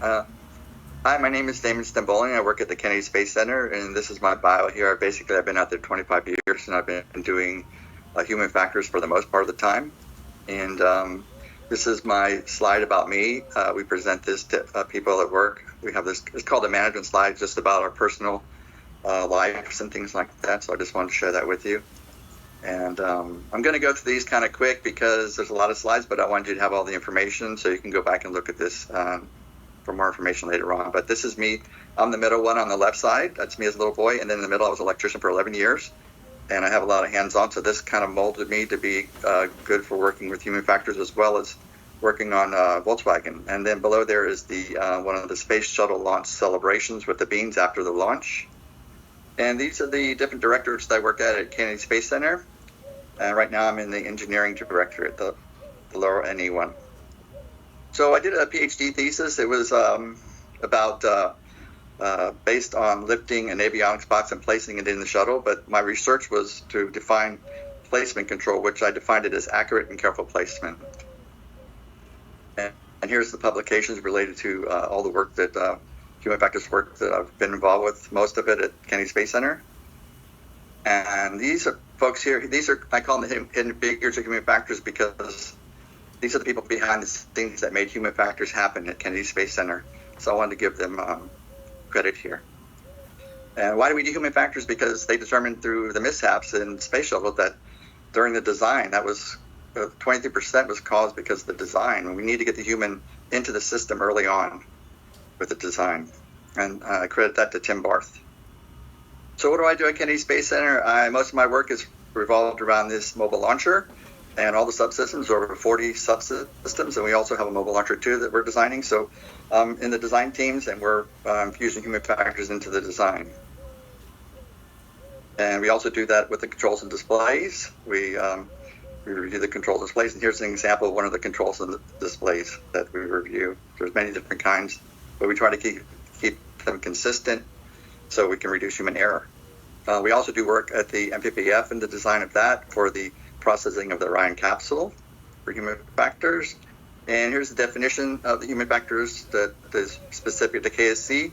Hi, my name is Damon Stambolian. I work at the Kennedy Space Center, and this is my bio here. I've been out there 25 years, and I've been doing human factors for the most part of the time. And this is my slide about me. We present this to people at work. We have this, it's called a management slide, just about our personal lives and things like that. So I just wanted to share that with you. And I'm going to go through these kind of quick because there's a lot of slides, but I wanted you to have all the information so you can go back and look at this for more information later on. But this is me. I'm the middle one on the left side. That's me as a little boy. And then in the middle, I was an electrician for 11 years. And I have a lot of hands-on. So this kind of molded me to be good for working with human factors as well as working on Volkswagen. And then below there is the one of the space shuttle launch celebrations with the beans after the launch. And these are the different directorates that I work at Kennedy Space Center. And right now I'm in the engineering directorate, the lower NE one. So I did a PhD thesis. It was about based on lifting an avionics box and placing it in the shuttle. But my research was to define placement control, which I defined it as accurate and careful placement. And here's the publications related to all the work that human factors work that I've been involved with, most of it at Kennedy Space Center. And these are folks here, I call them the hidden figures of human factors because these are the people behind the things that made human factors happen at Kennedy Space Center. So I wanted to give them credit here. And why do we do human factors? Because they determined through the mishaps in space shuttle that during the design, that was 23% was caused because of the design. We need to get the human into the system early on with the design. And I credit that to Tim Barth. So what do I do at Kennedy Space Center? Most of my work is revolved around this mobile launcher and all the subsystems, over 40 subsystems, and we also have a mobile launcher too that we're designing. So in the design teams, and we're fusing human factors into the design. And we also do that with the controls and displays. We review the control displays, and here's an example of one of the controls and the displays that we review. There's many different kinds, but we try to keep them consistent so we can reduce human error. We also do work at the MPPF in the design of that for the processing of the Orion capsule for human factors. And here's the definition of the human factors that is specific to KSC.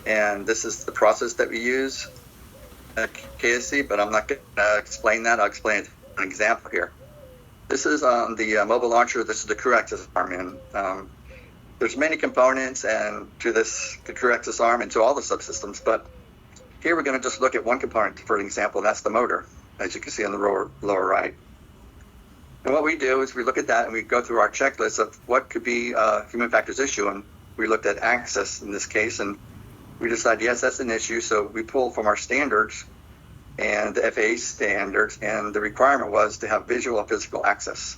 And this is the process that we use at KSC, but I'm not going to explain that. I'll explain it in an example here. This is on the mobile launcher. This is the crew access arm. And there's many components and to the crew access arm and to all the subsystems. But here we're going to just look at one component for an example, and that's the motor, as you can see on the lower right. And what we do is we look at that and we go through our checklist of what could be a human factors issue. And we looked at access in this case, and we decided, yes, that's an issue. So we pulled from our standards and the FAA standards, and the requirement was to have visual and physical access.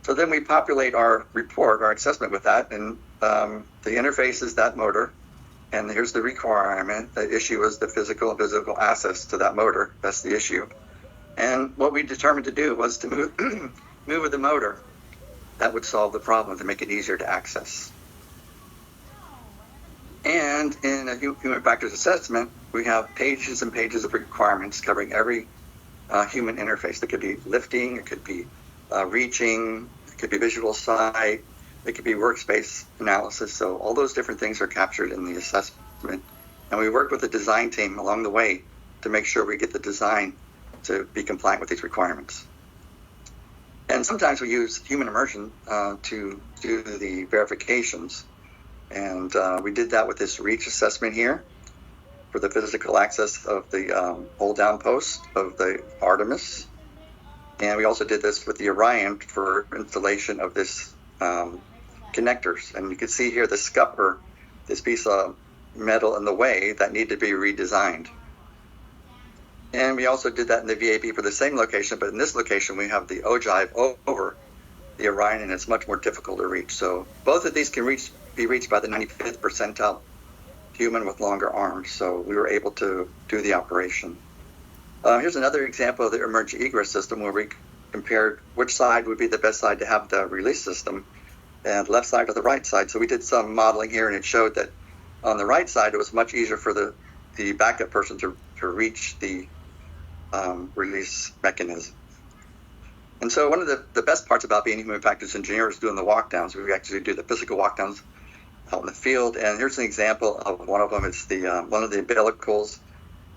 So then we populate our report, our assessment with that, and the interface is that motor. And here's the requirement. The issue is the physical and physical access to that motor. That's the issue. And what we determined to do was to move with the motor. That would solve the problem, to make it easier to access. And in a human factors assessment, we have pages and pages of requirements covering every human interface. It could be lifting, it could be reaching, it could be visual sight, it could be workspace analysis. So all those different things are captured in the assessment. And we work with the design team along the way to make sure we get the design to be compliant with these requirements. And sometimes we use human immersion to do the verifications. And we did that with this reach assessment here for the physical access of the hold down post of the Artemis. And we also did this with the Orion for installation of this connectors. And you can see here the scupper, this piece of metal in the way that needed to be redesigned. And we also did that in the VAB for the same location, but in this location we have the ogive over the Orion, and it's much more difficult to reach. So both of these can be reached by the 95th percentile human with longer arms. So we were able to do the operation. Here's another example of the emergency egress system where we compared which side would be the best side to have the release system, and left side or the right side. So we did some modeling here, and it showed that on the right side it was much easier for the backup person to reach the release mechanism. And so one of the best parts about being a human factors engineer is doing the walkdowns. We actually do the physical walkdowns out in the field. And here's an example of one of them. It's the one of the umbilicals,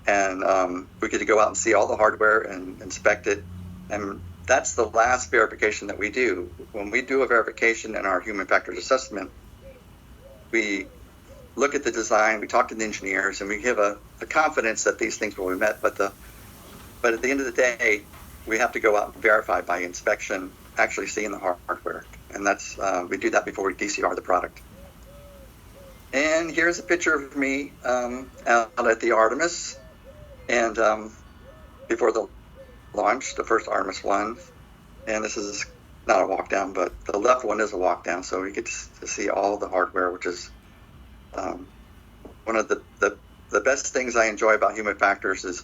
and we get to go out and see all the hardware and inspect it. And that's the last verification that we do. When we do a verification in our human factors assessment, we look at the design, we talk to the engineers, and we give a confidence that these things will be met. But at the end of the day, we have to go out and verify by inspection, actually seeing the hardware. And that's we do that before we DCR the product. And here's a picture of me out at the Artemis, and before the launch, the first Artemis 1. And this is not a walk down, but the left one is a walk down, so we get to see all the hardware, which is one of the best things I enjoy about human factors. Is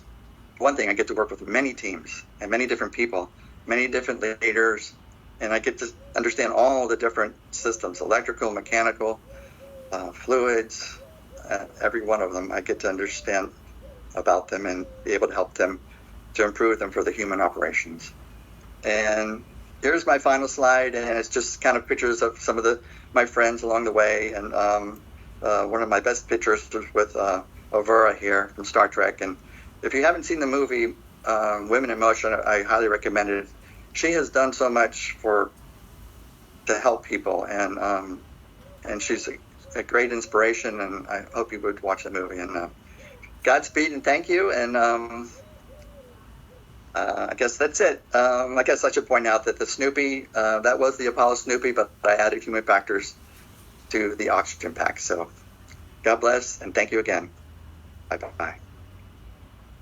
one thing, I get to work with many teams and many different people, many different leaders, and I get to understand all the different systems, electrical, mechanical, fluids, every one of them. I get to understand about them and be able to help them to improve them for the human operations. And here's my final slide, and it's just kind of pictures of some of my friends along the way. And one of my best pictures was with Uhura here from Star Trek. And if you haven't seen the movie Women in Motion, I highly recommend it. She has done so much to help people, and she's a great inspiration. And I hope you would watch the movie. And Godspeed and thank you. And I guess that's it. I guess I should point out that the Snoopy, that was the Apollo Snoopy, but I added human factors to the oxygen pack. So God bless and thank you again. Bye-bye.